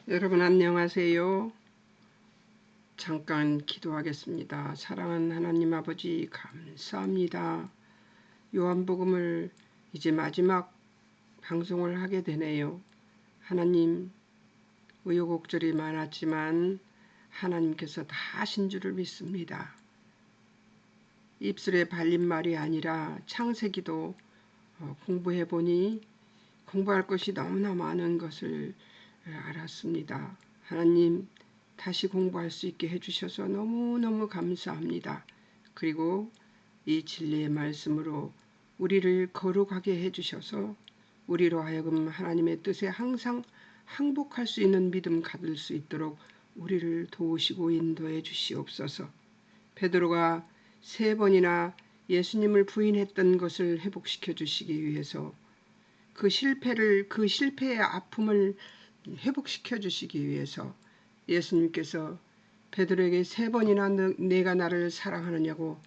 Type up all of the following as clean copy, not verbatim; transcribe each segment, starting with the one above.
여러분 안녕하세요. 잠깐 기도하겠습니다. 사랑하는 하나님 아버지 감사합니다. 요한복음을 이제 마지막 방송을 하게 되네요. 하나님 우여곡절이 많았지만 하나님께서 다 하신 줄을 믿습니다. 입술에 발린 말이 아니라 창세기도 공부해보니 공부할 것이 너무나 많은 것을 알았습니다. 하나님 다시 공부할 수 있게 해주셔서 너무너무 감사합니다. 그리고 이 진리의 말씀으로 우리를 거룩하게 해주셔서 우리로 하여금 하나님의 뜻에 항상 항복할 수 있는 믿음 가질 수 있도록 우리를 도우시고 인도해 주시옵소서. 베드로가 3번이나 예수님을 부인했던 것을 회복시켜 주시기 위해서 그 실패의 아픔을 회복시켜 주시기 위해서 예수님께서 베드로에게 3번이나 내가 나를 사랑하느냐고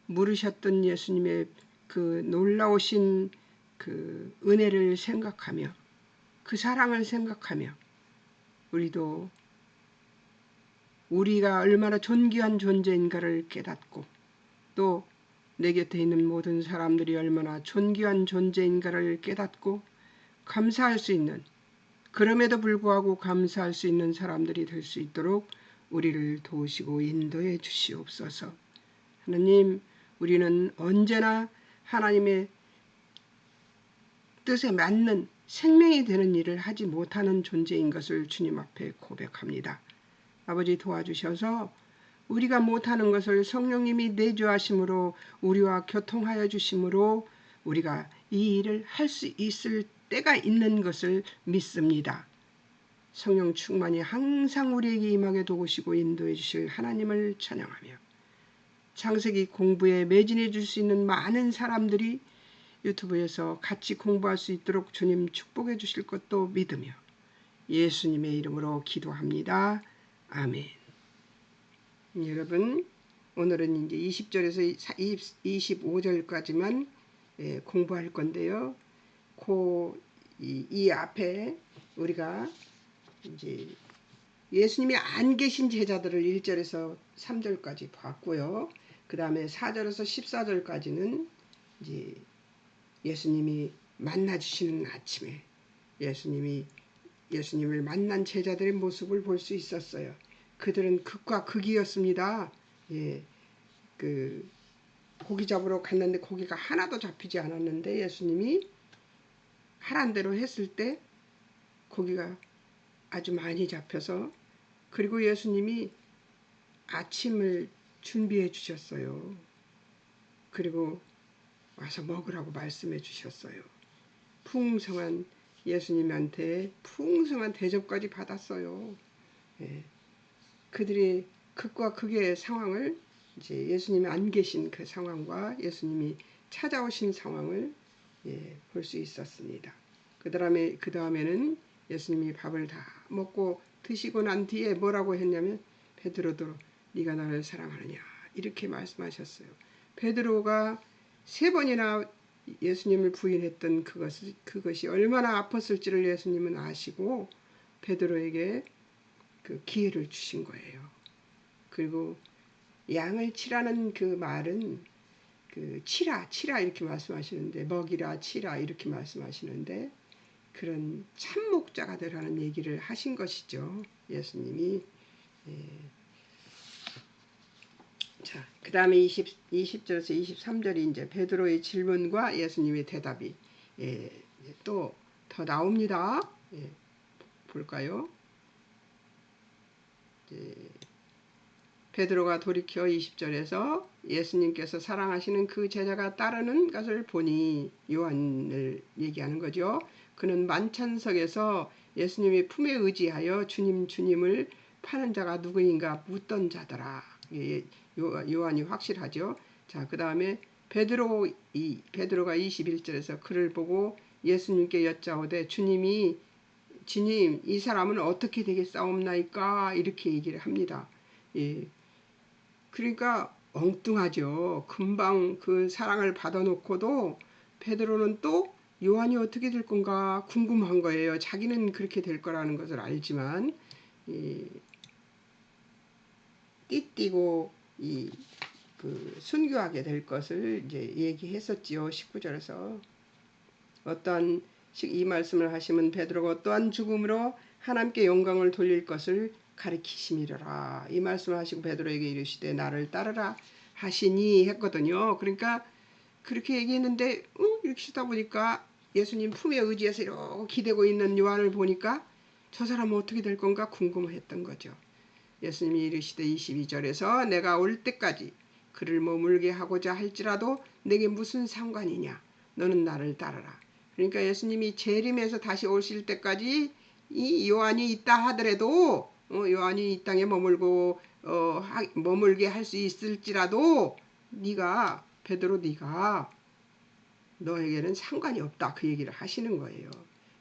물으셨던 예수님의 그 놀라우신 그 은혜를 생각하며 그 사랑을 생각하며 우리도 우리가 얼마나 존귀한 존재인가를 깨닫고 또 내 곁에 있는 모든 사람들이 얼마나 존귀한 존재인가를 깨닫고 감사할 수 있는, 그럼에도 불구하고 감사할 수 있는 사람들이 될 수 있도록 우리를 도우시고 인도해 주시옵소서. 하나님, 우리는 언제나 하나님의 뜻에 맞는 생명이 되는 일을 하지 못하는 존재인 것을 주님 앞에 고백합니다. 아버지 도와주셔서 우리가 못하는 것을 성령님이 내주하심으로 우리와 교통하여 주심으로 우리가 이 일을 할 수 있을 때가 있는 것을 믿습니다. 성령 충만이 항상 우리에게 임하게 도우시고 인도해 주실 하나님을 찬양하며 창세기 공부에 매진해 줄 수 있는 많은 사람들이 유튜브에서 같이 공부할 수 있도록 주님 축복해 주실 것도 믿으며 예수님의 이름으로 기도합니다. 아멘. 여러분, 오늘은 이제 20절에서 25절까지만 공부할 건데요. 이 앞에 우리가 이제 예수님이 안 계신 제자들을 1절에서 3절까지 봤고요. 그 다음에 4절에서 14절까지는 이제 예수님이 만나주시는 아침에 예수님을 만난 제자들의 모습을 볼 수 있었어요. 그들은 극과 극이었습니다. 고기 잡으러 갔는데 고기가 하나도 잡히지 않았는데 예수님이 하란 대로 했을 때 고기가 아주 많이 잡혀서 그리고 예수님이 아침을 준비해 주셨어요. 그리고 와서 먹으라고 말씀해 주셨어요. 풍성한 예수님한테 풍성한 대접까지 받았어요. 그들이 극과 극의 상황을 이제 예수님이 안 계신 그 상황과 예수님이 찾아오신 상황을 볼 수 있었습니다. 그 다음에는 예수님이 밥을 다 먹고 드시고 난 뒤에 뭐라고 했냐면 베드로도 네가 나를 사랑하느냐 이렇게 말씀하셨어요. 베드로가 3번이나 예수님을 부인했던 그것이 얼마나 아팠을지를 예수님은 아시고 베드로에게 그 기회를 주신 거예요. 그리고 양을 치라는 그 말은 그 치라 이렇게 말씀하시는데 먹이라 치라 이렇게 말씀하시는데 그런 참목자가 되라는 얘기를 하신 것이죠. 예수님이. 자, 그 다음에 20절에서 23절이 이제 베드로의 질문과 예수님의 대답이 또 더 나옵니다. 볼까요? 베드로가 돌이켜 20절에서 예수님께서 사랑하시는 그 제자가 따르는 것을 보니 요한을 얘기하는 거죠. 그는 만찬석에서 예수님의 품에 의지하여 주님을 파는 자가 누구인가 묻던 자더라. 요한이 확실하죠. 자, 그 다음에 베드로가 21절에서 그를 보고 예수님께 여짜오되 주님 이 사람은 어떻게 되겠사옵나이까 이렇게 얘기를 합니다. 그러니까 엉뚱하죠. 금방 그 사랑을 받아놓고도 베드로는 또 요한이 어떻게 될 건가 궁금한 거예요. 자기는 그렇게 될 거라는 것을 알지만 띠띠고 순교하게 될 것을 이제 얘기했었지요. 19절에서 어떠한 이 말씀을 하시면 베드로가 어떠한 죽음으로 하나님께 영광을 돌릴 것을 가리키심이라. 이 말씀을 하시고 베드로에게 이르시되 나를 따르라 하시니 했거든요. 그러니까 그렇게 얘기했는데 이렇게 쓰다 보니까 예수님 품에 의지해서 이렇게 기대고 있는 요한을 보니까 저 사람은 어떻게 될 건가 궁금했던 거죠. 예수님이 이르시되 22절에서 내가 올 때까지 그를 머물게 하고자 할지라도 내게 무슨 상관이냐. 너는 나를 따르라. 그러니까 예수님이 재림해서 다시 오실 때까지 이 요한이 있다 하더라도 요한이 이 땅에 머물게 할 수 있을지라도 네가 베드로 네가 너에게는 상관이 없다. 그 얘기를 하시는 거예요.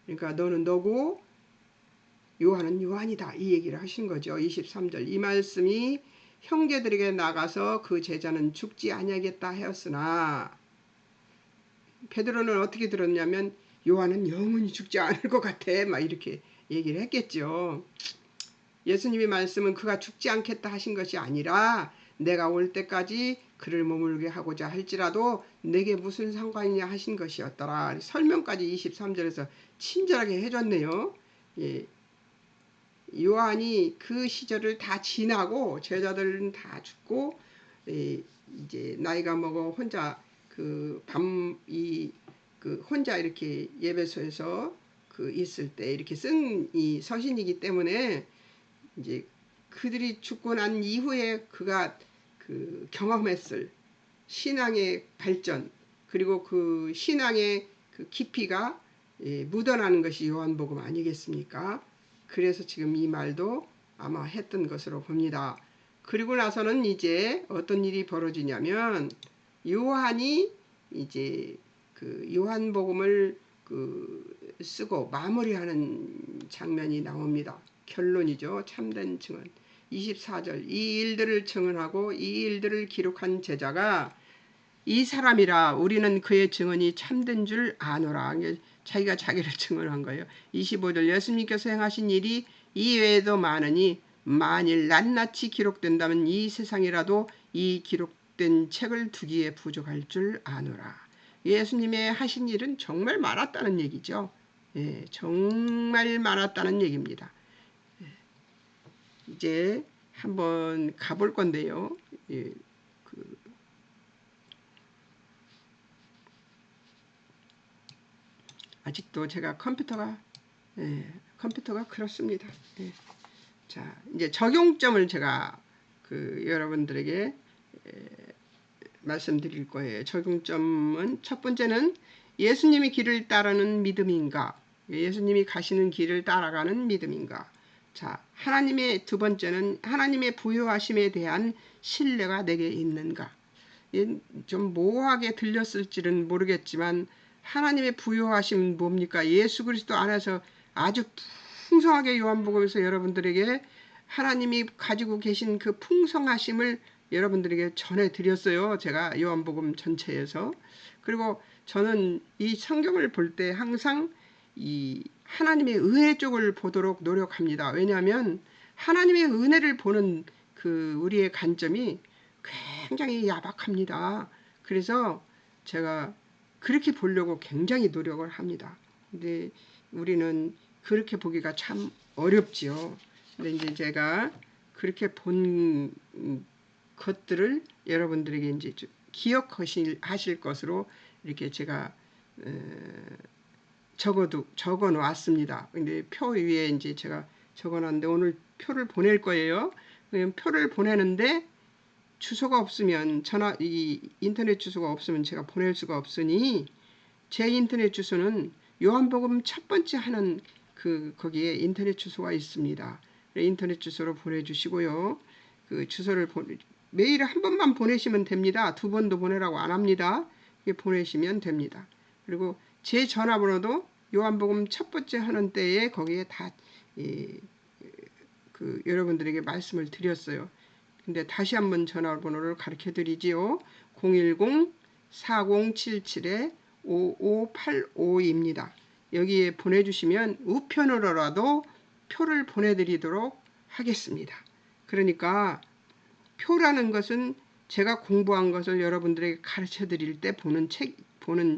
그러니까 너는 너고 요한은 요한이다. 이 얘기를 하신 거죠. 23절 이 말씀이 형제들에게 나가서 그 제자는 죽지 아니하겠다 하였으나 베드로는 어떻게 들었냐면 요한은 영원히 죽지 않을 것 같아. 막 이렇게 얘기를 했겠죠. 예수님의 말씀은 그가 죽지 않겠다 하신 것이 아니라 내가 올 때까지 그를 머물게 하고자 할지라도 내게 무슨 상관이냐 하신 것이었더라. 설명까지 23절에서 친절하게 해줬네요. 예. 요한이 그 시절을 다 지나고 제자들은 다 죽고 이제 나이가 먹어 혼자 혼자 이렇게 예배소에서 있을 때 이렇게 쓴 이 서신이기 때문에 이제 그들이 죽고 난 이후에 그가 경험했을 신앙의 발전 그리고 그 신앙의 깊이가 묻어나는 것이 요한복음 아니겠습니까? 그래서 지금 이 말도 아마 했던 것으로 봅니다. 그리고 나서는 이제 어떤 일이 벌어지냐면 요한이 이제 요한복음을 쓰고 마무리하는 장면이 나옵니다. 결론이죠. 참된 증언. 24절 이 일들을 증언하고 이 일들을 기록한 제자가 이 사람이라 우리는 그의 증언이 참된 줄 아노라. 자기가 자기를 증언한 거예요. 25절 예수님께서 행하신 일이 이외에도 많으니 만일 낱낱이 기록된다면 이 세상이라도 이 기록된 책을 두기에 부족할 줄 아노라. 예수님의 하신 일은 정말 많았다는 얘기죠. 예, 정말 많았다는 얘기입니다. 이제 한번 가볼 건데요. 예, 아직도 제가 컴퓨터가 그렇습니다. 예. 자, 이제 적용점을 제가 여러분들에게 말씀드릴 거예요. 적용점은 첫 번째는 예수님의 길을 따르는 믿음인가? 예수님이 가시는 길을 따라가는 믿음인가? 자, 하나님의 두 번째는 하나님의 부요하심에 대한 신뢰가 내게 있는가? 좀 모호하게 들렸을지는 모르겠지만 하나님의 부요하심 뭡니까? 예수 그리스도 안에서 아주 풍성하게 요한복음에서 여러분들에게 하나님이 가지고 계신 그 풍성하심을 여러분들에게 전해드렸어요. 제가 요한복음 전체에서. 그리고 저는 이 성경을 볼 때 항상 이 하나님의 은혜 쪽을 보도록 노력합니다. 왜냐하면 하나님의 은혜를 보는 우리의 관점이 굉장히 야박합니다. 그래서 제가 그렇게 보려고 굉장히 노력을 합니다. 근데 우리는 그렇게 보기가 참 어렵지요. 근데 이제 제가 그렇게 본 것들을 여러분들에게 이제 기억하실 것으로 이렇게 제가 적어 놓았습니다. 근데 표 위에 이제 제가 적어 놨는데 오늘 표를 보낼 거예요. 표를 보내는데 주소가 없으면 이 인터넷 주소가 없으면 제가 보낼 수가 없으니 제 인터넷 주소는 요한복음 첫 번째 하는 거기에 인터넷 주소가 있습니다. 인터넷 주소로 보내주시고요. 그 주소를 메일을 한 번만 보내시면 됩니다. 두 번도 보내라고 안 합니다. 보내시면 됩니다. 그리고 제 전화번호도 요한복음 첫 번째 하는 때에 거기에 다 여러분들에게 말씀을 드렸어요. 근데 다시 한번 전화번호를 가르쳐 드리지요. 010-4077 5585입니다. 여기에 보내주시면 우편으로라도 표를 보내드리도록 하겠습니다. 그러니까 표라는 것은 제가 공부한 것을 여러분들에게 가르쳐 드릴 때 보는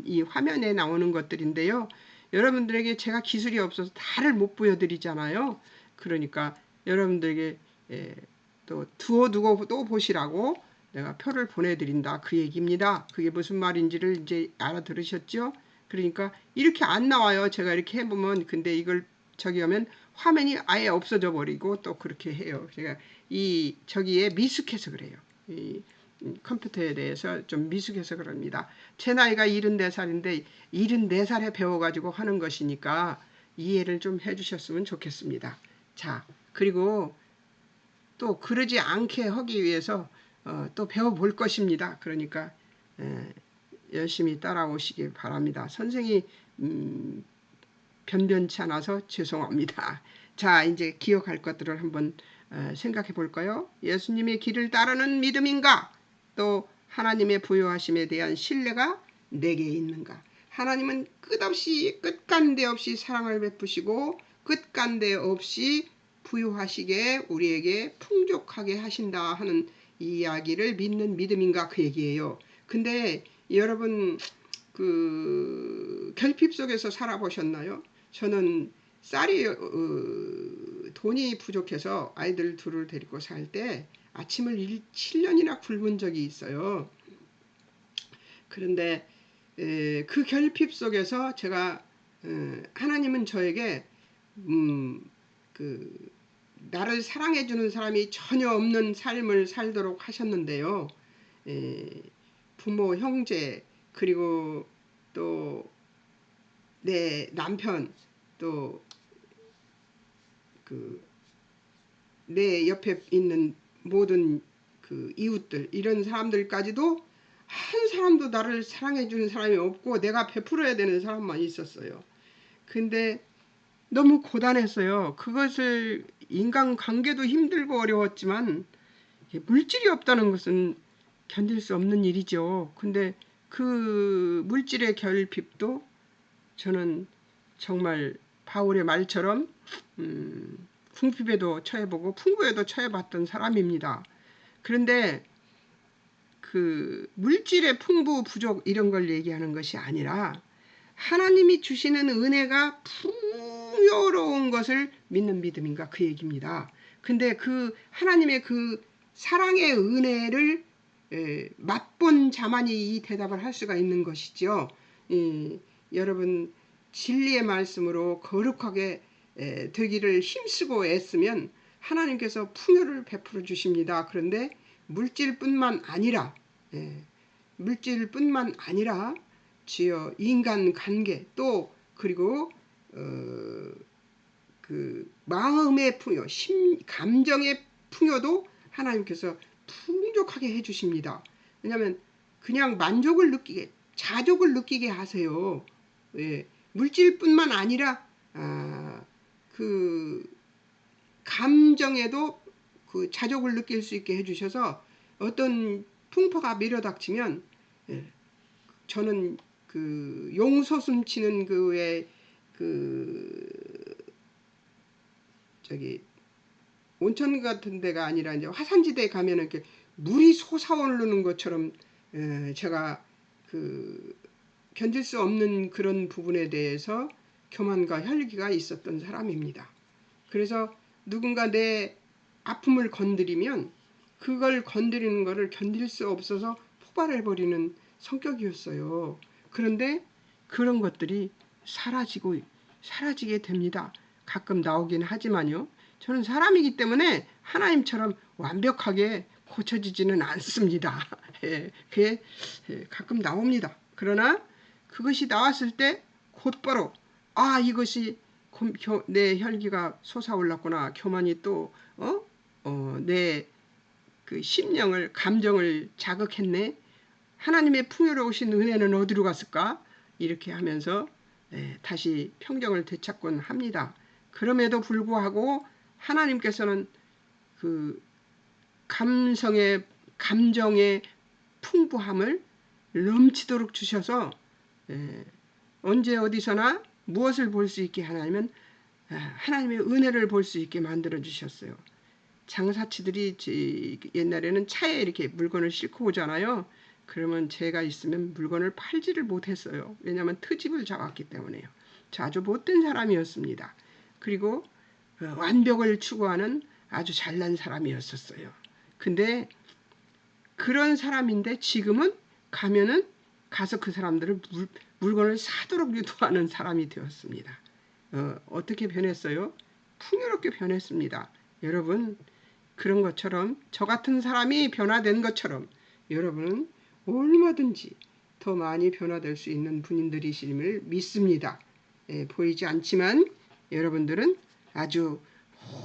이 화면에 나오는 것들인데요. 여러분들에게 제가 기술이 없어서 다를 못 보여드리잖아요. 그러니까 여러분들에게 또 두고 또 보시라고 내가 표를 보내드린다 그 얘기입니다. 그게 무슨 말인지를 이제 알아들으셨죠? 그러니까 이렇게 안 나와요. 제가 이렇게 해보면. 근데 이걸 저기 하면 화면이 아예 없어져 버리고 또 그렇게 해요. 제가 저기에 미숙해서 그래요. 이 컴퓨터에 대해서 좀 미숙해서 그럽니다. 제 나이가 74살인데 74살에 배워가지고 하는 것이니까 이해를 좀 해주셨으면 좋겠습니다. 자, 그리고 또 그러지 않게 하기 위해서 또 배워볼 것입니다. 그러니까 열심히 따라오시기 바랍니다. 선생이 변변치 않아서 죄송합니다. 자, 이제 기억할 것들을 한번 생각해 볼까요? 예수님의 길을 따르는 믿음인가? 또 하나님의 부요하심에 대한 신뢰가 내게 있는가? 하나님은 끝간데 없이 사랑을 베푸시고 끝간데 없이 부요하시게 우리에게 풍족하게 하신다 하는 이야기를 믿는 믿음인가 그 얘기예요. 근데 여러분 그 결핍 속에서 살아보셨나요? 저는 돈이 부족해서 아이들 둘을 데리고 살 때 아침을 7년이나 굶은 적이 있어요. 그런데 그 결핍 속에서 제가 하나님은 저에게 나를 사랑해주는 사람이 전혀 없는 삶을 살도록 하셨는데요. 부모, 형제, 그리고 또 내 남편, 또 내 옆에 있는 모든 이웃들, 이런 사람들까지도 한 사람도 나를 사랑해주는 사람이 없고 내가 베풀어야 되는 사람만 있었어요. 근데 너무 고단했어요. 그것을 인간관계도 힘들고 어려웠지만 물질이 없다는 것은 견딜 수 없는 일이죠. 근데 그 물질의 결핍도 저는 정말 바울의 말처럼 궁핍에도 처해보고 풍부에도 처해봤던 사람입니다. 그런데 그 물질의 풍부 부족 이런 걸 얘기하는 것이 아니라 하나님이 주시는 은혜가 풍요로운 것을 믿는 믿음인가 그 얘기입니다. 근데 그 하나님의 그 사랑의 은혜를 맛본 자만이 이 대답을 할 수가 있는 것이죠. 여러분 진리의 말씀으로 거룩하게 되기를 힘쓰고 애쓰면 하나님께서 풍요를 베풀어 주십니다. 그런데 물질뿐만 아니라 주여 인간관계 또 그리고 그 마음의 풍요, 감정의 풍요도 하나님께서 풍족하게 해주십니다. 왜냐하면 그냥 만족을 느끼게, 자족을 느끼게 하세요. 물질뿐만 아니라 그 감정에도 그 자족을 느낄 수 있게 해주셔서 어떤 풍파가 밀어닥치면 저는 그 용솟음 치는 저기 온천 같은 데가 아니라 이제 화산지대에 가면은 이렇게 물이 솟아오르는 것처럼 제가 견딜 수 없는 그런 부분에 대해서 교만과 혈기가 있었던 사람입니다. 그래서 누군가 내 아픔을 건드리면 그걸 건드리는 것을 견딜 수 없어서 폭발해버리는 성격이었어요. 그런데 그런 것들이 사라지게 됩니다. 가끔 나오긴 하지만요. 저는 사람이기 때문에 하나님처럼 완벽하게 고쳐지지는 않습니다. 그게 가끔 나옵니다. 그러나 그것이 나왔을 때 곧바로 이것이 내 혈기가 솟아올랐구나. 교만이 또 내 그 심령을 감정을 자극했네. 하나님의 풍요로우신 은혜는 어디로 갔을까? 이렇게 하면서 다시 평정을 되찾곤 합니다. 그럼에도 불구하고 하나님께서는 그 감정의 풍부함을 넘치도록 주셔서 언제 어디서나 무엇을 볼 수 있게 하냐면 하나님의 은혜를 볼 수 있게 만들어 주셨어요. 장사치들이 옛날에는 차에 이렇게 물건을 싣고 오잖아요. 그러면 제가 있으면 물건을 팔지를 못했어요. 왜냐하면 트집을 잡았기 때문에요. 아주 못된 사람이었습니다. 그리고 완벽을 추구하는 아주 잘난 사람이었었어요. 근데 그런 사람인데 지금은 가면은 가서 그 사람들을 물건을 사도록 유도하는 사람이 되었습니다. 어떻게 변했어요? 풍요롭게 변했습니다. 여러분, 그런 것처럼 저 같은 사람이 변화된 것처럼 여러분은 얼마든지 더 많이 변화될 수 있는 분들이심을 믿습니다. 보이지 않지만 여러분들은 아주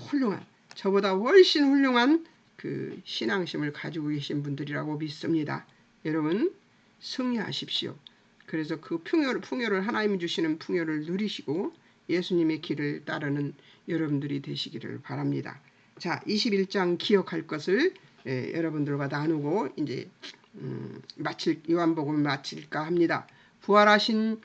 훌륭한, 저보다 훨씬 훌륭한 그 신앙심을 가지고 계신 분들이라고 믿습니다. 여러분 승리하십시오. 그래서 그 풍요를 하나님이 주시는 풍요를 누리시고 예수님의 길을 따르는 여러분들이 되시기를 바랍니다. 자, 21장 기억할 것을 여러분들과 나누고 이제 요한복음을 마칠까 합니다. 부활하신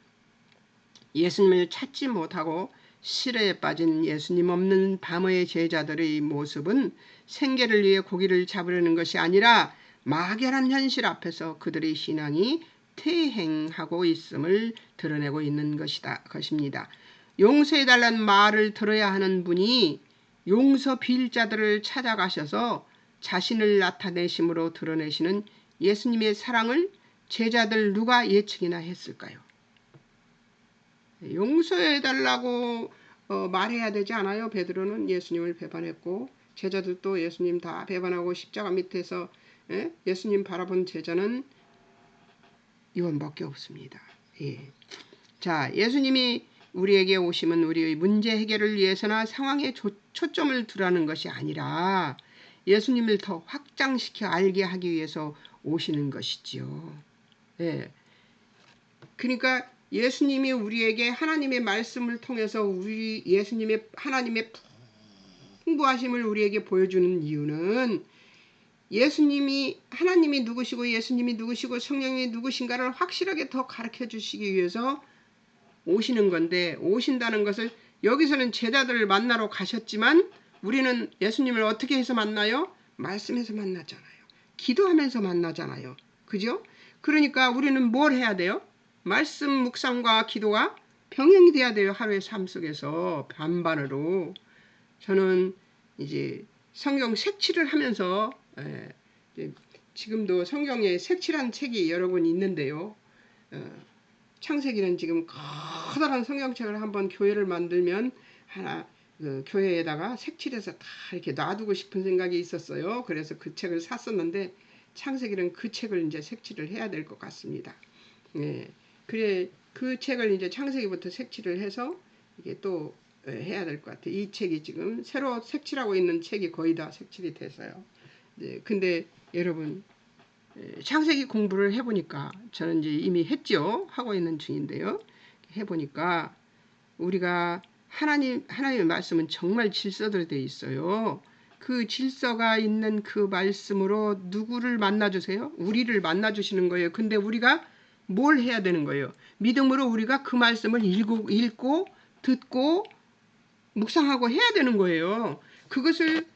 예수님을 찾지 못하고 시래에 빠진 예수님 없는 밤의 제자들의 모습은 생계를 위해 고기를 잡으려는 것이 아니라 막연한 현실 앞에서 그들의 신앙이 퇴행하고 있음을 드러내고 있는 것입니다. 용서해달라는 말을 들어야 하는 분이 용서 빌 자들을 찾아가셔서 자신을 나타내심으로 드러내시는 예수님의 사랑을 제자들 누가 예측이나 했을까요? 용서해달라고 말해야 되지 않아요? 베드로는 예수님을 배반했고 제자들도 예수님 다 배반하고 십자가 밑에서 예수님 바라본 제자는 요한밖에 없습니다. 자, 예수님이 우리에게 오심은 우리의 문제 해결을 위해서나 상황에 초점을 두라는 것이 아니라 예수님을 더 확장시켜 알게 하기 위해서 오시는 것이지요. 그러니까 예수님이 우리에게 하나님의 말씀을 통해서 예수님의 하나님의 풍부하심을 우리에게 보여주는 이유는 예수님이 하나님이 누구시고 예수님이 누구시고 성령이 누구신가를 확실하게 더 가르쳐 주시기 위해서 오시는 건데, 오신다는 것을 여기서는 제자들을 만나러 가셨지만 우리는 예수님을 어떻게 해서 만나요? 말씀에서 만나잖아요. 기도하면서 만나잖아요. 그죠? 그러니까 우리는 뭘 해야 돼요? 말씀 묵상과 기도가 병행이 돼야 돼요. 하루의 삶 속에서 반반으로. 저는 이제 성경 색칠을 하면서 지금도 성경에 색칠한 책이 여러 권 있는데요. 창세기는 지금 커다란 성경책을 한번 교회를 만들면 하나 교회에다가 색칠해서 다 이렇게 놔두고 싶은 생각이 있었어요. 그래서 그 책을 샀었는데 창세기는 그 책을 이제 색칠을 해야 될 것 같습니다. 그래 그 책을 이제 창세기부터 색칠을 해서 이게 또 해야 될 것 같아요. 이 책이 지금 새로 색칠하고 있는 책이 거의 다 색칠이 됐어요. 근데 여러분 창세기 공부를 해보니까 저는 이제 이미 했죠. 하고 있는 중인데요. 해보니까 우리가 하나님의 말씀은 정말 질서대로 되어 있어요. 그 질서가 있는 그 말씀으로 누구를 만나주세요? 우리를 만나주시는 거예요. 근데 우리가 뭘 해야 되는 거예요? 믿음으로 우리가 그 말씀을 읽고 듣고 묵상하고 해야 되는 거예요. 그것을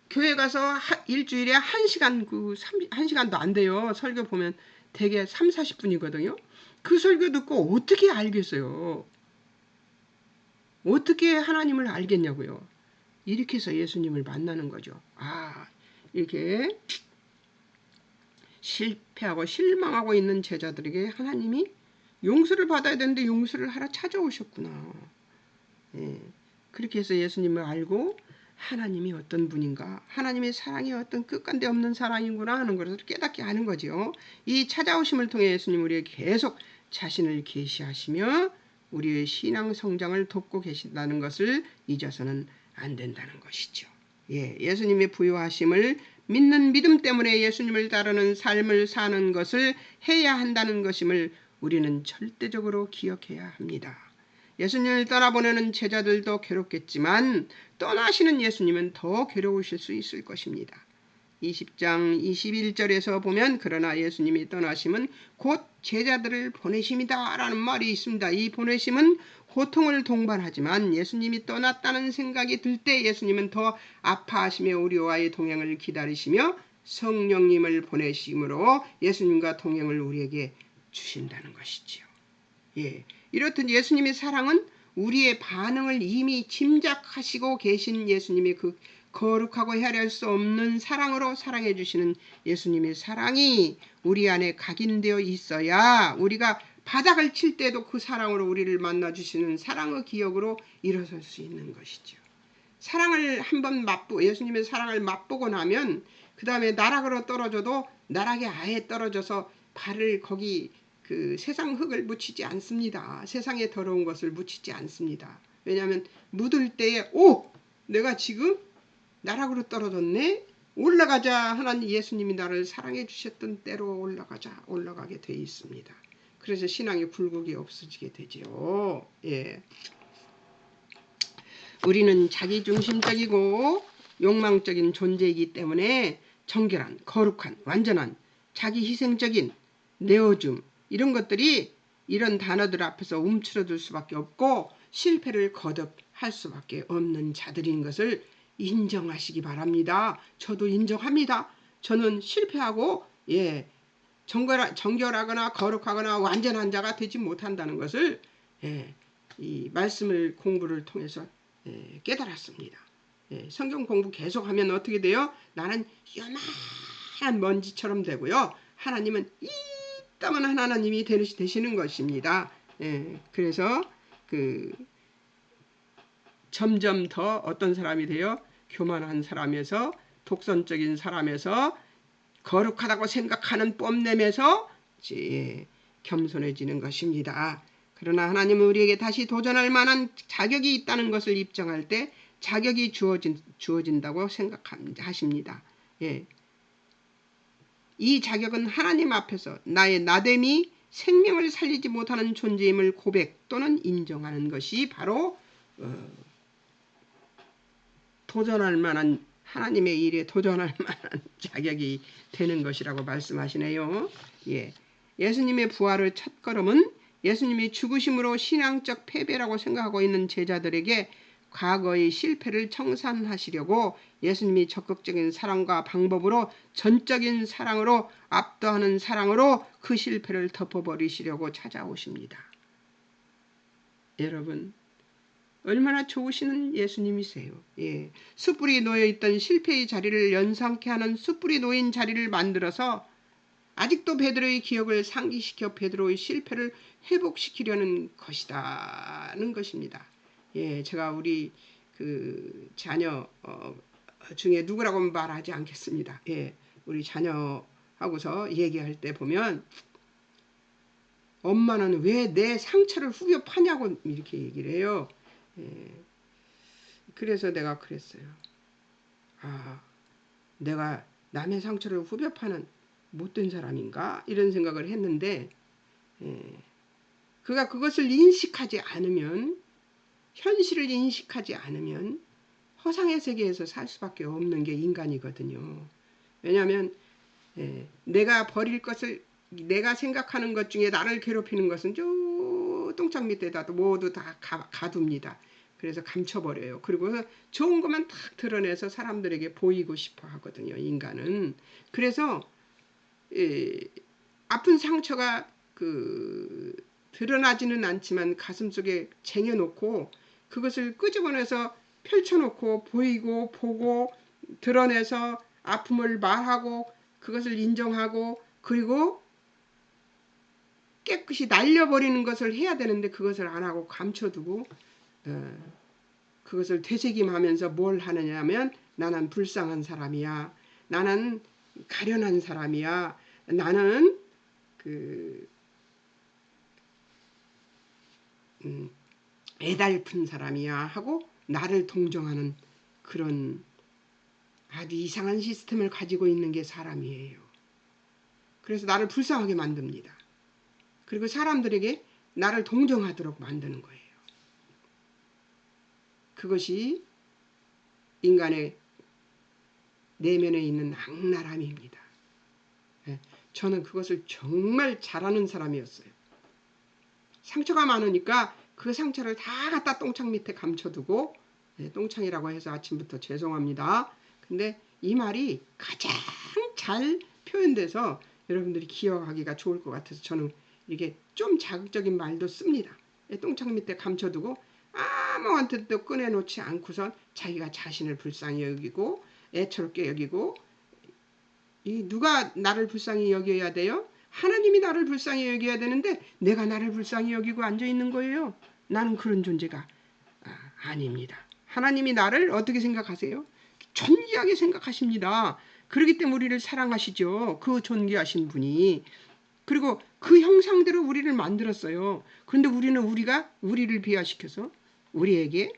교회 가서 일주일에 1시간, 1시간도 안 돼요. 설교 보면 대개 30-40분이거든요. 그 설교 듣고 어떻게 알겠어요? 어떻게 하나님을 알겠냐고요. 이렇게 해서 예수님을 만나는 거죠. 이렇게 실패하고 실망하고 있는 제자들에게 하나님이 용서를 받아야 되는데 용서를 하러 찾아오셨구나. 그렇게 해서 예수님을 알고 하나님이 어떤 분인가, 하나님의 사랑이 어떤 끝간데 없는 사랑이구나 하는 것을 깨닫게 하는 거죠. 이 찾아오심을 통해 예수님 우리에게 계속 자신을 계시하시며 우리의 신앙 성장을 돕고 계신다는 것을 잊어서는 안 된다는 것이죠. 예수님의 부요하심을 믿는 믿음 때문에 예수님을 따르는 삶을 사는 것을 해야 한다는 것임을 우리는 절대적으로 기억해야 합니다. 예수님을 떠나보내는 제자들도 괴롭겠지만 떠나시는 예수님은 더 괴로우실 수 있을 것입니다. 20장 21절에서 보면 그러나 예수님이 떠나심은 곧 제자들을 보내심이다 라는 말이 있습니다. 이 보내심은 고통을 동반하지만 예수님이 떠났다는 생각이 들 때 예수님은 더 아파하시며 우리와의 동행을 기다리시며 성령님을 보내심으로 예수님과 동행을 우리에게 주신다는 것이지요. 예, 이렇듯 예수님의 사랑은 우리의 반응을 이미 짐작하시고 계신 예수님의 그 거룩하고 헤아릴 수 없는 사랑으로 사랑해 주시는 예수님의 사랑이 우리 안에 각인되어 있어야 우리가 바닥을 칠 때도 그 사랑으로 우리를 만나 주시는 사랑의 기억으로 일어설 수 있는 것이죠. 사랑을 한번 예수님의 사랑을 맛보고 나면 그 다음에 나락으로 떨어져도 나락에 아예 떨어져서 발을 거기 그 세상 흙을 묻히지 않습니다. 세상에 더러운 것을 묻히지 않습니다. 왜냐하면 묻을 때에 내가 지금 나락으로 떨어졌네. 올라가자. 하나님 예수님이 나를 사랑해 주셨던 때로 올라가게 돼 있습니다. 그래서 신앙의 굴곡이 없어지게 되죠. 예. 우리는 자기중심적이고 욕망적인 존재이기 때문에 정결한, 거룩한, 완전한, 자기 희생적인, 내어줌 이런 것들이 이런 단어들 앞에서 움츠러들 수밖에 없고 실패를 거듭할 수밖에 없는 자들인 것을 인정하시기 바랍니다. 저도 인정합니다. 저는 실패하고 정결하거나 거룩하거나 완전한 자가 되지 못한다는 것을 이 말씀을 공부를 통해서 깨달았습니다. 성경 공부 계속하면 어떻게 돼요? 나는 요만한 먼지처럼 되고요. 하나님은 이따만한 하나님이 되시는 것입니다. 그래서 점점 더 어떤 사람이 돼요? 교만한 사람에서 독선적인 사람에서 거룩하다고 생각하는 뽐냄에서 겸손해지는 것입니다. 그러나 하나님은 우리에게 다시 도전할 만한 자격이 있다는 것을 입증할 때 자격이 주어진다고 생각하십니다. 이 자격은 하나님 앞에서 나의 나됨이 생명을 살리지 못하는 존재임을 고백 또는 인정하는 것이 바로 도전할 만한 하나님의 일에 도전할 만한 자격이 되는 것이라고 말씀하시네요. 예수님의 부활의 첫걸음은 예수님이 죽으심으로 신앙적 패배라고 생각하고 있는 제자들에게 과거의 실패를 청산하시려고 예수님이 적극적인 사랑과 방법으로 전적인 사랑으로 압도하는 사랑으로 그 실패를 덮어버리시려고 찾아오십니다. 여러분 얼마나 좋으시는 예수님이세요. 숯불이 놓여있던 실패의 자리를 연상케 하는 숯불이 놓인 자리를 만들어서 아직도 베드로의 기억을 상기시켜 베드로의 실패를 회복시키려는 것이다는 것입니다. 제가 우리 그 자녀 중에 누구라고는 말하지 않겠습니다. 우리 자녀하고서 얘기할 때 보면 엄마는 왜 내 상처를 후벼 파냐고 이렇게 얘기를 해요. 그래서 내가 그랬어요. 내가 남의 상처를 후벼 파는 못된 사람인가? 이런 생각을 했는데 그가 그것을 인식하지 않으면 현실을 인식하지 않으면 허상의 세계에서 살 수밖에 없는 게 인간이거든요. 왜냐하면 내가 버릴 것을 내가 생각하는 것 중에 나를 괴롭히는 것은 저 똥창 밑에다 모두 다 가둡니다. 그래서 감춰버려요. 그리고 좋은 것만 딱 드러내서 사람들에게 보이고 싶어 하거든요. 인간은. 그래서 아픈 상처가 드러나지는 않지만 가슴속에 쟁여놓고 그것을 끄집어내서 펼쳐놓고 보이고 보고 드러내서 아픔을 말하고 그것을 인정하고 그리고 깨끗이 날려버리는 것을 해야 되는데 그것을 안 하고 감춰두고 그것을 되새김하면서 뭘 하느냐면 나는 불쌍한 사람이야. 나는 가련한 사람이야. 나는 애달픈 사람이야 하고 나를 동정하는 그런 아주 이상한 시스템을 가지고 있는 게 사람이에요. 그래서 나를 불쌍하게 만듭니다. 그리고 사람들에게 나를 동정하도록 만드는 거예요. 그것이 인간의 내면에 있는 악랄함입니다. 저는 그것을 정말 잘하는 사람이었어요. 상처가 많으니까 그 상처를 다 갖다 똥창 밑에 감춰두고, 똥창이라고 해서 아침부터 죄송합니다. 근데 이 말이 가장 잘 표현돼서 여러분들이 기억하기가 좋을 것 같아서 저는 이게 좀 자극적인 말도 씁니다. 똥창 밑에 감춰두고 아무한테도 꺼내놓지 않고선 자기가 자신을 불쌍히 여기고 애처롭게 여기고, 누가 나를 불쌍히 여겨야 돼요? 하나님이 나를 불쌍히 여겨야 되는데 내가 나를 불쌍히 여기고 앉아있는 거예요. 나는 그런 존재가 아닙니다. 하나님이 나를 어떻게 생각하세요? 존귀하게 생각하십니다. 그렇기 때문에 우리를 사랑하시죠. 그 존귀하신 분이. 그리고 그 형상대로 우리를 만들었어요. 그런데 우리는 우리를 비하시켜서 우리에게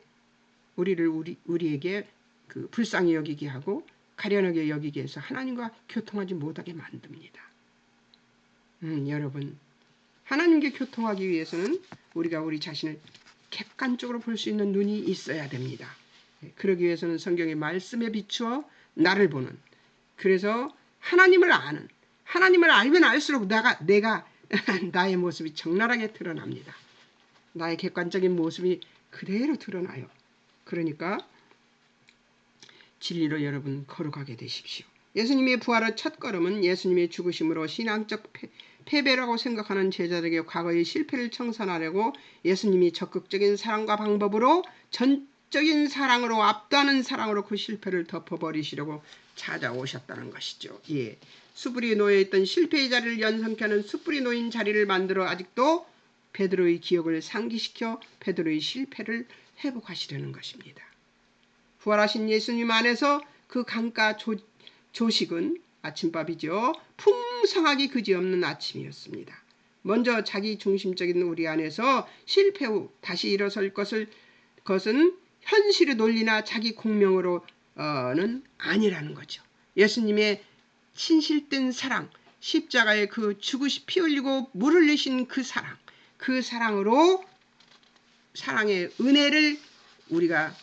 그 불쌍히 여기게 하고 가련하게 여기게 해서 하나님과 교통하지 못하게 만듭니다. 여러분, 하나님께 교통하기 위해서는 우리가 우리 자신을 객관적으로 볼 수 있는 눈이 있어야 됩니다. 그러기 위해서는 성경의 말씀에 비추어 나를 보는, 그래서 하나님을 아는, 하나님을 알면 알수록 내가 나의 모습이 적나라하게 드러납니다. 나의 객관적인 모습이 그대로 드러나요. 그러니까 진리로 여러분 거룩하게 되십시오. 예수님의 부활의 첫걸음은 예수님의 죽으심으로 신앙적 패배라고 생각하는 제자들에게 과거의 실패를 청산하려고 예수님이 적극적인 사랑과 방법으로 전적인 사랑으로, 압도하는 사랑으로 그 실패를 덮어버리시려고 찾아오셨다는 것이죠. 예. 숯불이 놓여있던 실패의 자리를 연상케 하는 숯불이 놓인 자리를 만들어 아직도 베드로의 기억을 상기시켜 베드로의 실패를 회복하시려는 것입니다. 부활하신 예수님 안에서 그 강가 조식은 아침밥이죠. 풍성하기 그지없는 아침이었습니다. 먼저 자기 중심적인 우리 안에서 실패 후 다시 일어설 것은 현실의 논리나 자기 공명으로는 아니라는 거죠. 예수님의 신실된 사랑, 십자가에 그 피 흘리고 물 흘리신 그 사랑으로 사랑의 은혜를 우리가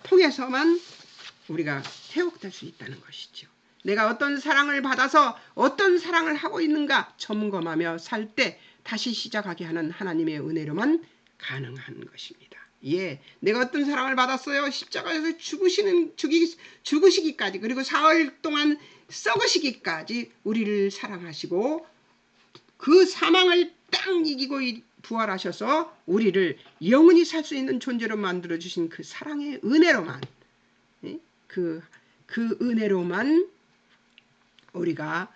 통해서만 우리가 회복될 수 있다는 것이죠. 내가 어떤 사랑을 받아서 어떤 사랑을 하고 있는가 점검하며 살 때 다시 시작하게 하는 하나님의 은혜로만 가능한 것입니다. 예, 내가 어떤 사랑을 받았어요? 십자가에서 죽으시기까지, 그리고 사흘 동안 썩으시기까지 우리를 사랑하시고 그 사망을 딱 이기고 부활하셔서 우리를 영원히 살 수 있는 존재로 만들어주신 그 사랑의 은혜로만, 그 은혜로만 우리가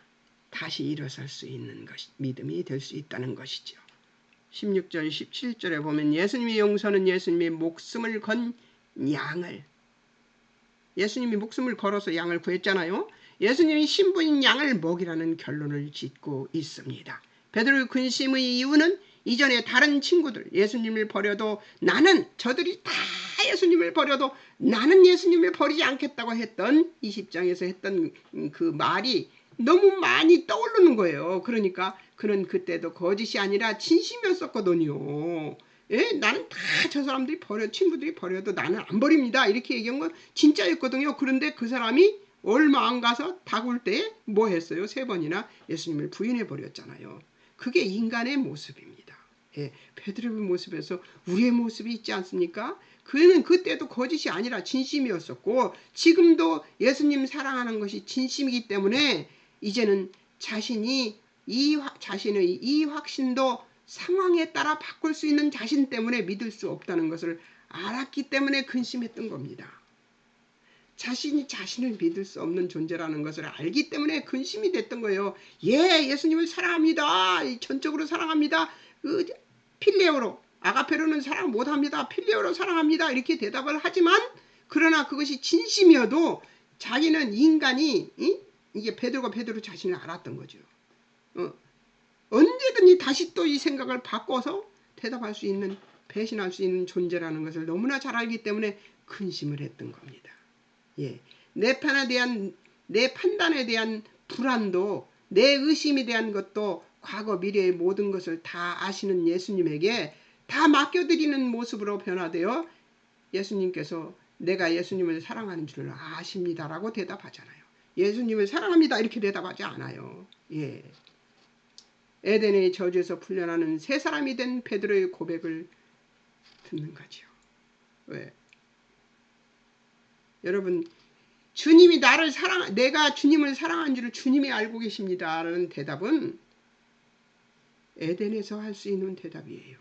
다시 일어설 수 있는 믿음이 될 수 있다는 것이죠. 16절 17절에 보면 예수님의 용서는 예수님의 목숨을 건 양을, 예수님이 목숨을 걸어서 양을 구했잖아요. 예수님이 신부인 양을 먹이라는 결론을 짓고 있습니다. 베드로의 근심의 이유는 이전에 다른 친구들 예수님을 버려도 저들이 다 예수님을 버려도 나는 예수님을 버리지 않겠다고 했던 20장에서 했던 그 말이 너무 많이 떠오르는 거예요. 그러니까 그는 그때도 거짓이 아니라 진심이었었거든요. 예? 나는 다 저 사람들이 친구들이 버려도 나는 안 버립니다. 이렇게 얘기한 건 진짜였거든요. 그런데 그 사람이 얼마 안 가서 다굴 때 뭐 했어요? 3번이나 예수님을 부인해 버렸잖아요. 그게 인간의 모습입니다. 예, 베드로의 모습에서 우리의 모습이 있지 않습니까? 그는 그때도 거짓이 아니라 진심이었었고 지금도 예수님 사랑하는 것이 진심이기 때문에 이제는 자신의 이 확신도 상황에 따라 바꿀 수 있는 자신 때문에 믿을 수 없다는 것을 알았기 때문에 근심했던 겁니다. 자신이 자신을 믿을 수 없는 존재라는 것을 알기 때문에 근심이 됐던 거예요. 예, 예수님을 사랑합니다. 전적으로 사랑합니다. 필레오로, 아가페로는 사랑 못합니다. 필레오로 사랑합니다. 이렇게 대답을 하지만 그러나 그것이 진심이어도 자기는 인간이 이게 베드로 자신을 알았던 거죠. 언제든지 다시 또 이 생각을 바꿔서 대답할 수 있는, 배신할 수 있는 존재라는 것을 너무나 잘 알기 때문에 근심을 했던 겁니다. 예, 내 판단에 대한 불안도, 내 의심에 대한 것도 과거 미래의 모든 것을 다 아시는 예수님에게 다 맡겨드리는 모습으로 변화되어 예수님께서 내가 예수님을 사랑하는 줄 아십니다라고 대답하잖아요. 예수님을 사랑합니다 이렇게 대답하지 않아요. 예. 에덴의 저주에서 풀려나는 새 사람이 된 베드로의 고백을 듣는 거죠. 왜? 여러분, 주님이 내가 주님을 사랑한 줄을 주님이 알고 계십니다 라는 대답은 에덴에서 할 수 있는 대답이에요.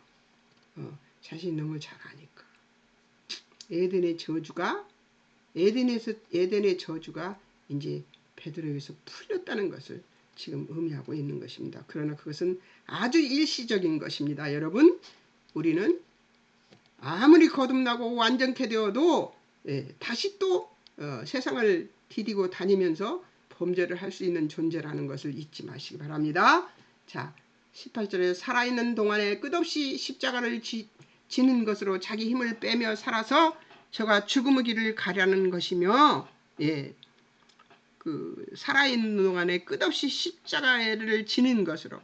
자신이 너무 잘 아니까. 에덴의 저주가 이제 베드로에게서 풀렸다는 것을 지금 의미하고 있는 것입니다. 그러나 그것은 아주 일시적인 것입니다. 여러분, 우리는 아무리 거듭나고 완전케 되어도 다시 또 세상을 디디고 다니면서 범죄를 할 수 있는 존재라는 것을 잊지 마시기 바랍니다. 자, 18절에 살아있는 동안에 끝없이 십자가를 지는 것으로 자기 힘을 빼며 살아서 저가 죽음의 길을 가려는 것이며, 그 살아있는 동안에 끝없이 십자가를 지는 것으로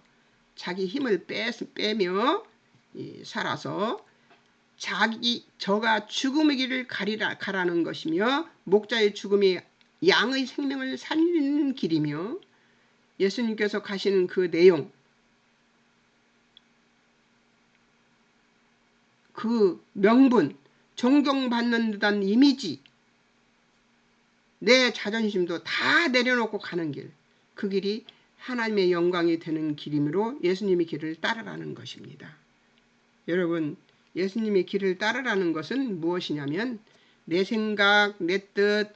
자기 힘을 빼며 살아서 저가 죽음의 길을 가라는 것이며, 목자의 죽음이 양의 생명을 살리는 길이며, 예수님께서 가시는 그 내용, 그 명분, 존경받는 듯한 이미지, 내 자존심도 다 내려놓고 가는 길, 그 길이 하나님의 영광이 되는 길이므로 예수님의 길을 따르라는 것입니다. 여러분, 예수님의 길을 따르라는 것은 무엇이냐면 내 생각, 내 뜻,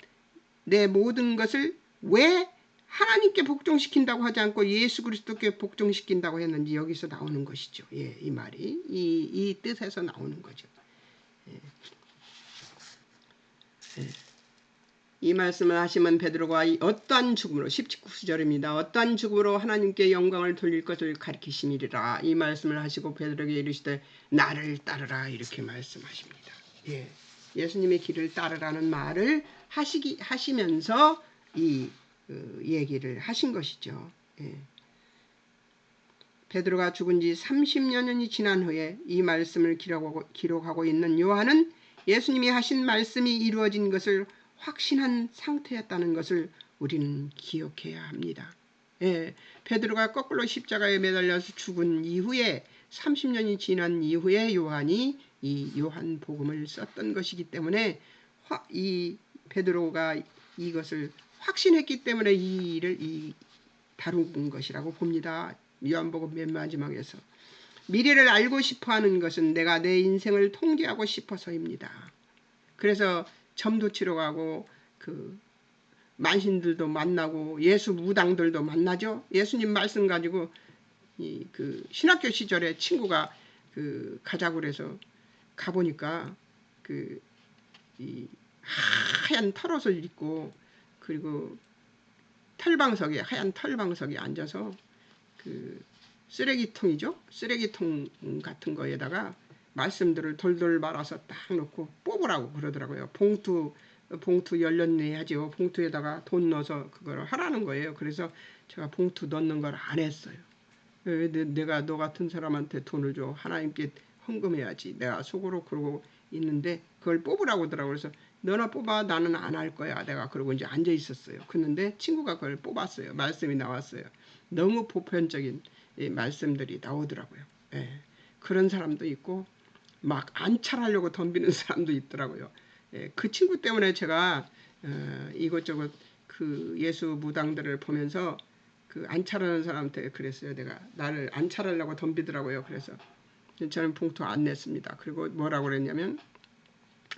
내 모든 것을 왜 하나님께 복종시킨다고 하지 않고 예수 그리스도께 복종시킨다고 했는지 여기서 나오는 것이죠. 이 말이 이 뜻에서 나오는 거죠. 이 말씀을 하시면 베드로가 어떠한 죽음으로 19절입니다. 어떠한 죽음으로 하나님께 영광을 돌릴 것을 가리키시니라. 이 말씀을 하시고 베드로에게 이르시되 나를 따르라 이렇게 말씀하십니다. 예수님의 길을 따르라는 말을 하시면서 이 얘기를 하신 것이죠. 베드로가 죽은 지 30년이 지난 후에 이 말씀을 기록하고 있는 요한은 예수님이 하신 말씀이 이루어진 것을 확신한 상태였다는 것을 우리는 기억해야 합니다. 베드로가 거꾸로 십자가에 매달려서 죽은 이후에 30년이 지난 이후에 요한이 이 요한복음을 썼던 것이기 때문에 이 베드로가 이것을 확신했기 때문에 이 일을 다룬 것이라고 봅니다. 요한복음 맨 마지막에서 미래를 알고 싶어하는 것은 내가 내 인생을 통제하고 싶어서입니다. 그래서 점도 치러 가고 그 만신들도 만나고 예수 무당들도 만나죠. 예수님 말씀 가지고 그 신학교 시절에 친구가 가자고 그래서 가보니까 이 하얀 털옷을 입고 그리고 하얀 털방석에 앉아서 쓰레기통이죠. 쓰레기통 같은 거에다가 말씀들을 돌돌 말아서 딱 놓고 뽑으라고 그러더라고요. 봉투 열렸네 하죠. 봉투에다가 돈 넣어서 그걸 하라는 거예요. 그래서 제가 봉투 넣는 걸 안 했어요. 내가 너 같은 사람한테 돈을 줘. 하나님께 헌금해야지. 내가 속으로 그러고 있는데 그걸 뽑으라고 하더라고요. 그래서 너나 뽑아. 나는 안 할 거야. 내가 그러고 이제 앉아 있었어요. 그런데 친구가 그걸 뽑았어요. 말씀이 나왔어요. 너무 보편적인 말씀들이 나오더라고요. 그런 사람도 있고 막 안찰하려고 덤비는 사람도 있더라고요. 그 친구 때문에 제가 이것저것 그 예수 무당들을 보면서 그 안찰하는 사람한테 그랬어요. 내가 나를 안찰하려고 덤비더라고요. 그래서 저는 봉투 안 냈습니다. 그리고 뭐라고 그랬냐면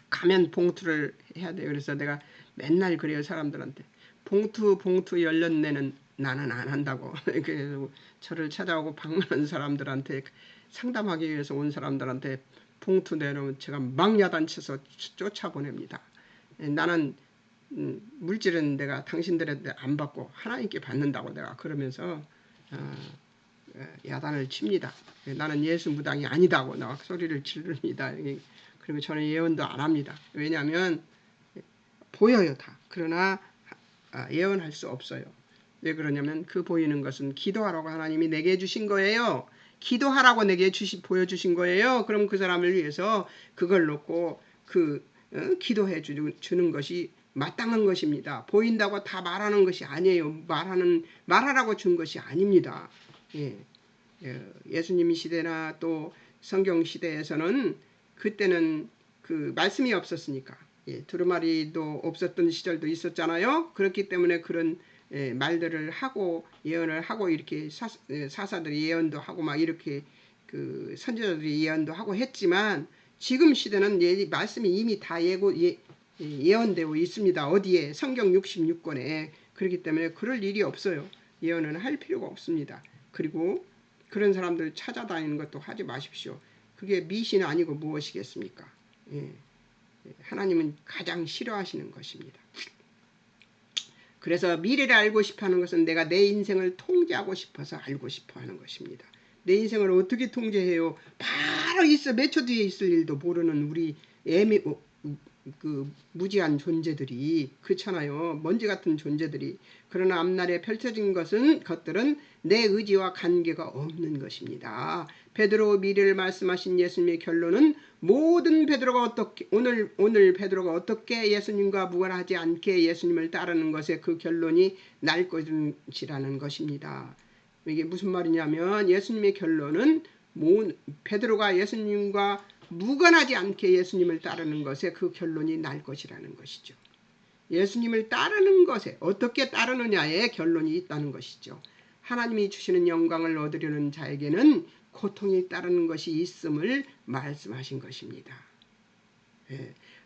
가면 봉투를 해야 돼요. 그래서 내가 맨날 그래요. 사람들한테 봉투 열렸네는 나는 안 한다고. 그래서 저를 찾아오고 방문한 사람들한테 상담하기 위해서 온 사람들한테 봉투 내놓으면 제가 막 야단쳐서 쫓아보냅니다. 나는 물질은 내가 당신들한테 안 받고 하나님께 받는다고 내가 그러면서 야단을 칩니다. 나는 예수 무당이 아니다고 나 소리를 지릅니다. 그리고 저는 예언도 안 합니다. 왜냐하면 보여요 다. 그러나 예언할 수 없어요. 왜 그러냐면 그 보이는 것은 기도하라고 하나님이 내게 주신 거예요. 기도하라고 내게 보여주신 거예요. 그럼 그 사람을 위해서 그걸 놓고 기도해 주는 것이 마땅한 것입니다. 보인다고 다 말하는 것이 아니에요. 말하라고 준 것이 아닙니다. 예. 예수님 시대나 또 성경 시대에서는 그때는 그 말씀이 없었으니까, 두루마리도 없었던 시절도 있었잖아요. 그렇기 때문에 그런 말들을 하고 예언을 하고 이렇게 사사들이 예언도 하고 막 이렇게 그 선지자들이 예언도 하고 했지만, 지금 시대는 말씀이 이미 다 예언되고 있습니다. 어디에? 성경 66권에. 그렇기 때문에 그럴 일이 없어요. 예언은 할 필요가 없습니다. 그리고 그런 사람들 찾아다니는 것도 하지 마십시오. 그게 미신 아니고 무엇이겠습니까? 하나님은 가장 싫어하시는 것입니다. 그래서 미래를 알고 싶어하는 것은 내가 내 인생을 통제하고 싶어서 알고 싶어하는 것입니다. 내 인생을 어떻게 통제해요? 바로 몇 초 뒤에 있을 일도 모르는 우리 무지한 존재들이, 그렇잖아요. 먼지 같은 존재들이. 그러나 앞날에 펼쳐진 것들은 내 의지와 관계가 없는 것입니다. 베드로 미래를 말씀하신 예수님의 결론은 모든 베드로가 오늘 베드로가 어떻게 예수님과 무관하지 않게 예수님을 따르는 것에 그 결론이 날 것이라는 것입니다. 이게 무슨 말이냐면, 예수님의 결론은 베드로가 예수님과 무관하지 않게 예수님을 따르는 것에 그 결론이 날 것이라는 것이죠. 예수님을 따르는 것에, 어떻게 따르느냐에 결론이 있다는 것이죠. 하나님이 주시는 영광을 얻으려는 자에게는 고통이 따르는 것이 있음을 말씀하신 것입니다.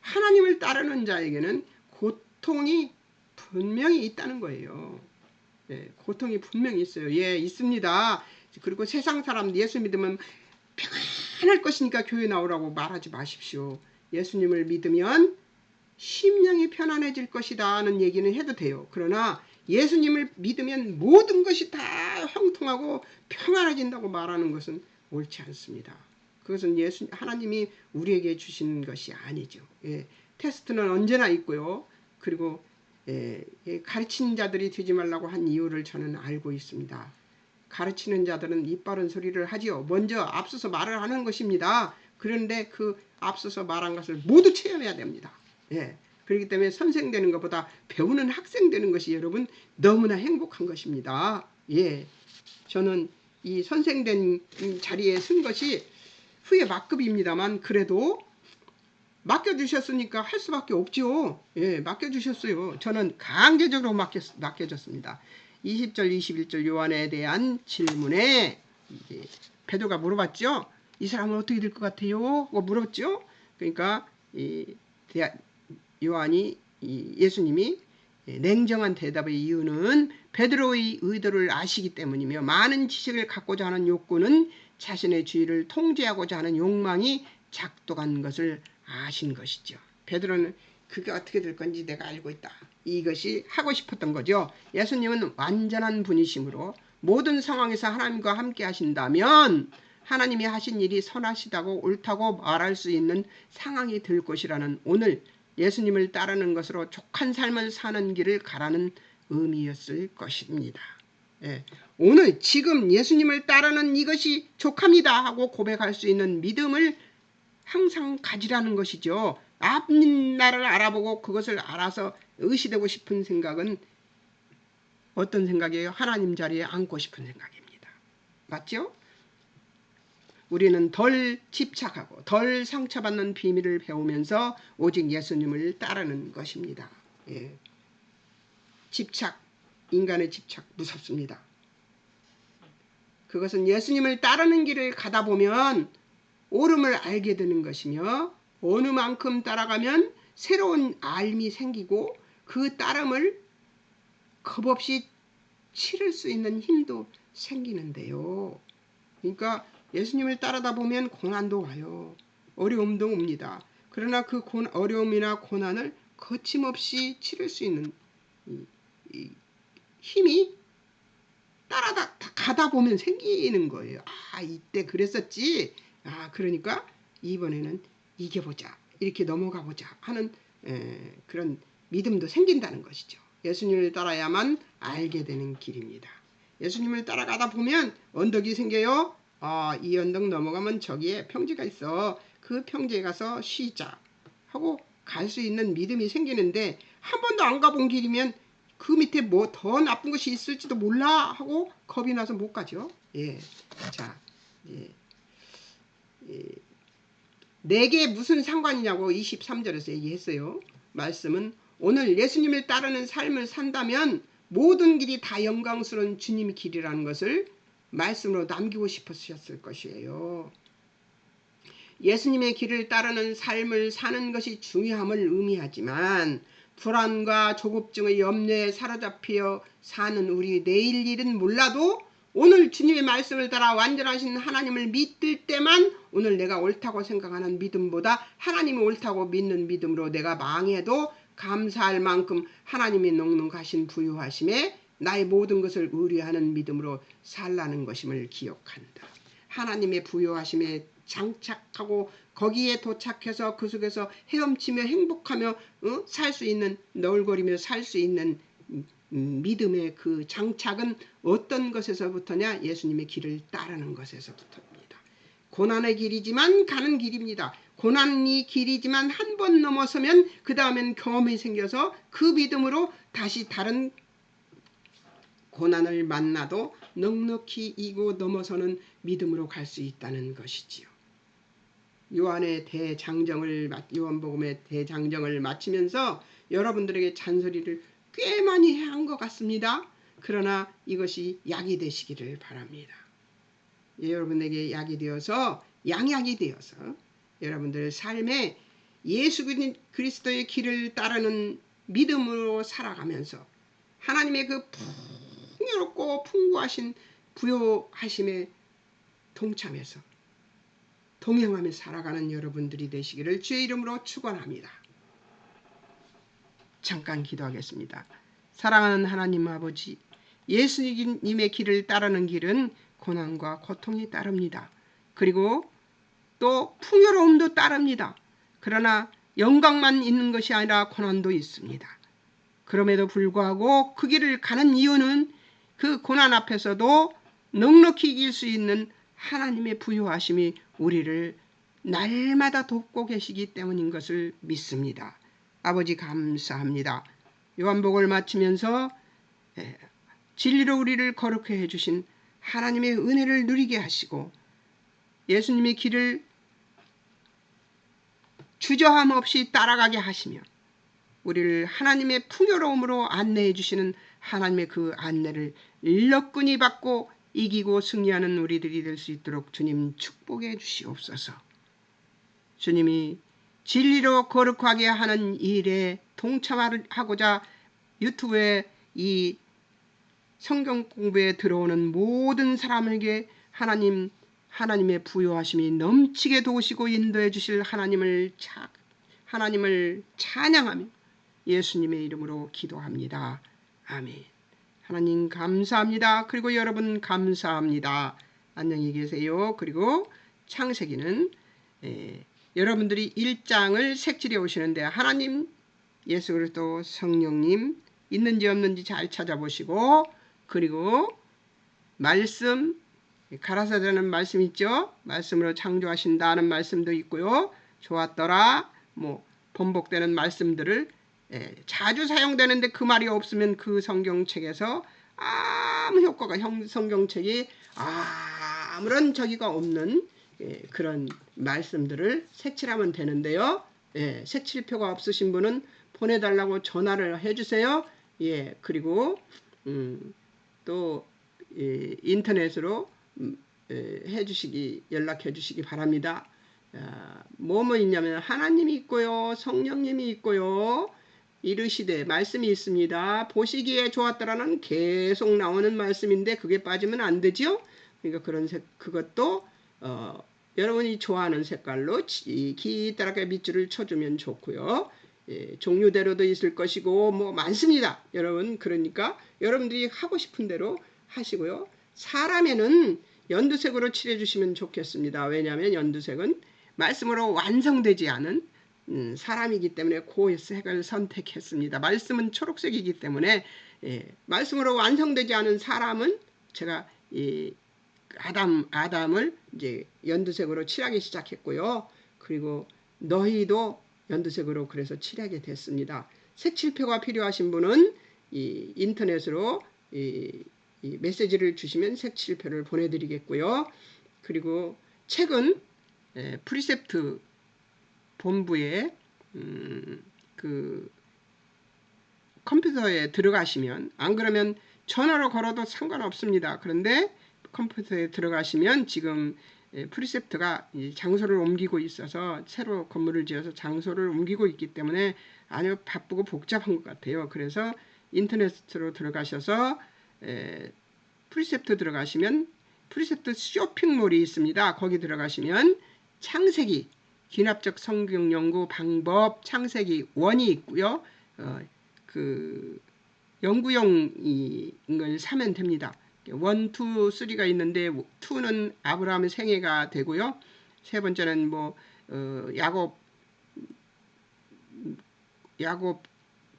하나님을 따르는 자에게는 고통이 분명히 있다는 거예요. 고통이 분명히 있어요. 있습니다. 그리고 세상 사람 예수 믿으면 평안할 것이니까 교회 나오라고 말하지 마십시오. 예수님을 믿으면 심령이 편안해질 것이라는 얘기는 해도 돼요. 그러나 예수님을 믿으면 모든 것이 다 형통하고 평안해진다고 말하는 것은 옳지 않습니다. 그것은 하나님이 우리에게 주신 것이 아니죠. 테스트는 언제나 있고요. 그리고 가르치는 자들이 되지 말라고 한 이유를 저는 알고 있습니다. 가르치는 자들은 입 바른 소리를 하지요. 먼저 앞서서 말을 하는 것입니다. 그런데 그 앞서서 말한 것을 모두 체험해야 됩니다. 그렇기 때문에 선생 되는 것보다 배우는 학생 되는 것이 여러분 너무나 행복한 것입니다. 저는 이 선생 된 자리에 쓴 것이 후에 막급입니다만, 그래도 맡겨주셨으니까 할 수밖에 없죠. 맡겨주셨어요. 저는 강제적으로 맡겨졌습니다. 20절 21절 요한에 대한 질문에 베드로가 물어봤죠. 이 사람은 어떻게 될 것 같아요? 하고 물었죠. 그러니까 예수님이 냉정한 대답의 이유는 베드로의 의도를 아시기 때문이며, 많은 지식을 갖고자 하는 욕구는 자신의 주의를 통제하고자 하는 욕망이 작동한 것을 아신 것이죠. 베드로는 그게 어떻게 될 건지 내가 알고 있다, 이것이 하고 싶었던 거죠. 예수님은 완전한 분이시므로 모든 상황에서 하나님과 함께 하신다면 하나님이 하신 일이 선하시다고 옳다고 말할 수 있는 상황이 될 것이라는, 오늘 예수님을 따르는 것으로 족한 삶을 사는 길을 가라는 의미였을 것입니다. 오늘 지금 예수님을 따르는 이것이 족합니다 하고 고백할 수 있는 믿음을 항상 가지라는 것이죠. 앞날을 알아보고 그것을 알아서 의시되고 싶은 생각은 어떤 생각이에요? 하나님 자리에 앉고 싶은 생각입니다. 맞죠? 우리는 덜 집착하고 덜 상처받는 비밀을 배우면서 오직 예수님을 따르는 것입니다. 집착, 인간의 집착 무섭습니다. 그것은 예수님을 따르는 길을 가다 보면 옳음을 알게 되는 것이며, 어느 만큼 따라가면 새로운 알미 생기고 그 따름을 겁없이 치를 수 있는 힘도 생기는데요. 그러니까 예수님을 따르다 보면 고난도 와요. 어려움도 옵니다. 그러나 그 어려움이나 고난을 거침없이 치를 수 있는 이 힘이 가다 보면 생기는 거예요. 이때 그랬었지. 그러니까 이번에는 이겨보자, 이렇게 넘어가보자 하는 그런 믿음도 생긴다는 것이죠. 예수님을 따라야만 알게 되는 길입니다. 예수님을 따라가다 보면 언덕이 생겨요. 이 언덕 넘어가면 저기에 평지가 있어. 그 평지에 가서 쉬자 하고 갈 수 있는 믿음이 생기는데 한 번도 안 가본 길이면 그 밑에 뭐 더 나쁜 것이 있을지도 몰라 하고 겁이 나서 못 가죠. 예. 자, 예. 예. 내게 무슨 상관이냐고 23절에서 얘기했어요. 말씀은 오늘 예수님을 따르는 삶을 산다면 모든 길이 다 영광스러운 주님의 길이라는 것을 말씀으로 남기고 싶으셨을 것이에요. 예수님의 길을 따르는 삶을 사는 것이 중요함을 의미하지만 불안과 조급증의 염려에 사로잡혀 사는 우리 내일 일은 몰라도 오늘 주님의 말씀을 따라 완전하신 하나님을 믿을 때만 오늘 내가 옳다고 생각하는 믿음보다 하나님이 옳다고 믿는 믿음으로 내가 망해도 감사할 만큼 하나님이 넉넉하신 부유하심에 나의 모든 것을 의뢰하는 믿음으로 살라는 것임을 기억한다. 하나님의 부유하심에 장착하고 거기에 도착해서 그 속에서 헤엄치며 행복하며 살 수 있는 너울거리며 살 수 있는 믿음의 그 장착은 어떤 것에서부터냐? 예수님의 길을 따르는 것에서부터입니다. 고난의 길이지만 가는 길입니다. 고난이 길이지만 한 번 넘어서면 그 다음엔 경험이 생겨서 그 믿음으로 다시 다른 고난을 만나도 넉넉히 이고 넘어서는 믿음으로 갈 수 있다는 것이지요. 요한복음의 대장정을 마치면서 여러분들에게 잔소리를 꽤 많이 한 것 같습니다. 그러나 이것이 약이 되시기를 바랍니다. 여러분에게 약이 되어서 양약이 되어서 여러분들 삶에 예수 그리스도의 길을 따르는 믿음으로 살아가면서 하나님의 그 풍요롭고 풍부하신 부요하심에 동참해서 동행하며 살아가는 여러분들이 되시기를 주의 이름으로 축원합니다. 잠깐 기도하겠습니다. 사랑하는 하나님 아버지, 예수님의 길을 따르는 길은 고난과 고통이 따릅니다. 그리고 또 풍요로움도 따릅니다. 그러나 영광만 있는 것이 아니라 고난도 있습니다. 그럼에도 불구하고 그 길을 가는 이유는 그 고난 앞에서도 넉넉히 이길 수 있는 하나님의 부유하심이 우리를 날마다 돕고 계시기 때문인 것을 믿습니다. 아버지 감사합니다. 요한복음을 마치면서 진리로 우리를 거룩해 해주신 하나님의 은혜를 누리게 하시고 예수님의 길을 주저함 없이 따라가게 하시며 우리를 하나님의 풍요로움으로 안내해 주시는 하나님의 그 안내를 일러끈히 받고 이기고 승리하는 우리들이 될 수 있도록 주님 축복해 주시옵소서. 주님이 진리로 거룩하게 하는 일에 동참하고자 유튜브에 이 성경 공부에 들어오는 모든 사람에게 하나님의 부요하심이 넘치게 도우시고 인도해 주실 하나님을 찬양하며 예수님의 이름으로 기도합니다. 아멘. 하나님 감사합니다. 그리고 여러분 감사합니다. 안녕히 계세요. 그리고 창세기는 여러분들이 1장을 색칠해 오시는데 하나님, 예수 그리스도, 성령님 있는지 없는지 잘 찾아보시고 그리고 말씀, 가라사자는 말씀 있죠. 말씀으로 창조하신다는 말씀도 있고요. 좋았더라, 번복되는 말씀들을 자주 사용되는데 그 말이 없으면 그 성경책에서 아무 효과가 성경책이 아무런 저기가 없는 그런 말씀들을 색칠하면 되는데요. 색칠표가 없으신 분은 보내달라고 전화를 해주세요. 그리고 또 인터넷으로 연락해 주시기 바랍니다. 뭐뭐 있냐면 하나님이 있고요, 성령님이 있고요, 이르시되 말씀이 있습니다. 보시기에 좋았더라는 계속 나오는 말씀인데 그게 빠지면 안 되죠. 그러니까 그것도 여러분이 좋아하는 색깔로 기다랗게 밑줄을 쳐주면 좋고요. 종류대로도 있을 것이고 많습니다. 여러분, 그러니까 여러분들이 하고 싶은 대로 하시고요. 사람에는 연두색으로 칠해주시면 좋겠습니다. 왜냐하면 연두색은 말씀으로 완성되지 않은 사람이기 때문에 그 색을 선택했습니다. 말씀은 초록색이기 때문에 말씀으로 완성되지 않은 사람은 제가 아담을 이제 연두색으로 칠하기 시작했고요. 그리고 너희도 연두색으로 그래서 칠하게 됐습니다. 색칠표가 필요하신 분은 이 인터넷으로 이 메시지를 주시면 색칠표를 보내드리겠고요. 그리고 책은 프리셉트 본부에 그 컴퓨터에 들어가시면, 안 그러면 전화로 걸어도 상관없습니다. 그런데 컴퓨터에 들어가시면 지금 프리셉트가 장소를 옮기고 있어서 새로 건물을 지어서 장소를 옮기고 있기 때문에 아주 바쁘고 복잡한 것 같아요. 그래서 인터넷으로 들어가셔서 프리셉트 들어가시면 프리셉트 쇼핑몰이 있습니다. 거기 들어가시면 창세기 귀납적 성경 연구 방법 창세기 1이 있고요. 그 연구용을 사면 됩니다. 1, 2, 3가 있는데 2는 아브라함의 생애가 되고요. 세 번째는 뭐 야곱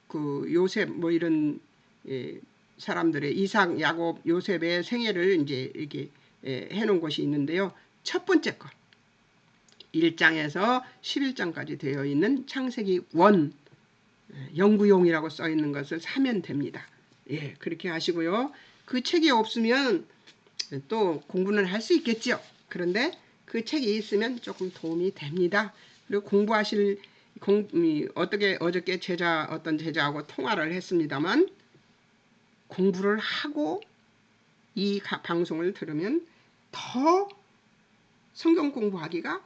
그 요셉 뭐 이런 사람들의 이삭, 야곱, 요셉의 생애를 이제 이렇게 해놓은 것이 있는데요. 첫 번째 거 1장에서 11장까지 되어 있는 창세기 1 연구용이라고 써 있는 것을 사면 됩니다. 예, 그렇게 하시고요. 그 책이 없으면 또 공부는 할 수 있겠죠. 그런데 그 책이 있으면 조금 도움이 됩니다. 그리고 공부하실 어떻게 어저께 어떤 제자하고 통화를 했습니다만 공부를 하고 이 방송을 들으면 더 성경 공부하기가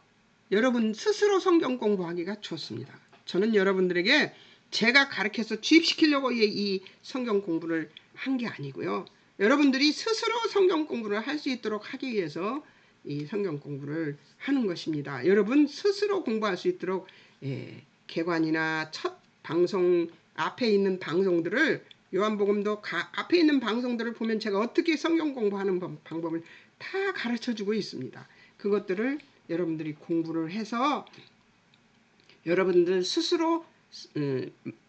여러분 스스로 성경 공부하기가 좋습니다. 저는 여러분들에게 제가 가르쳐서 주입시키려고 이 성경 공부를 한 게 아니고요. 여러분들이 스스로 성경 공부를 할 수 있도록 하기 위해서 이 성경 공부를 하는 것입니다. 여러분 스스로 공부할 수 있도록 개관이나 첫 방송 앞에 있는 방송들을 요한복음도 앞에 있는 방송들을 보면 제가 어떻게 성경 공부하는 방법을 다 가르쳐주고 있습니다. 그것들을 여러분들이 공부를 해서 여러분들 스스로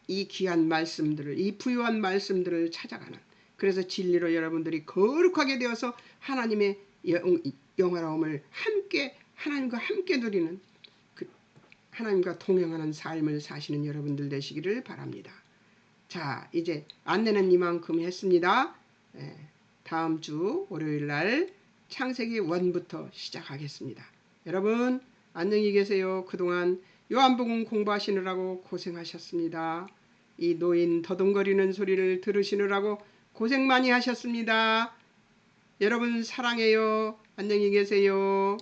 이 귀한 말씀들을 이 부유한 말씀들을 찾아가는 그래서 진리로 여러분들이 거룩하게 되어서 하나님의 영화로움을 함께 하나님과 함께 누리는 하나님과 동행하는 삶을 사시는 여러분들 되시기를 바랍니다. 자, 이제 안내는 이만큼 했습니다. 다음 주 월요일 날 창세기 1부터 시작하겠습니다. 여러분 안녕히 계세요. 그동안 요한복음 공부하시느라고 고생하셨습니다. 이 노인 더듬거리는 소리를 들으시느라고 고생 많이 하셨습니다. 여러분 사랑해요. 안녕히 계세요.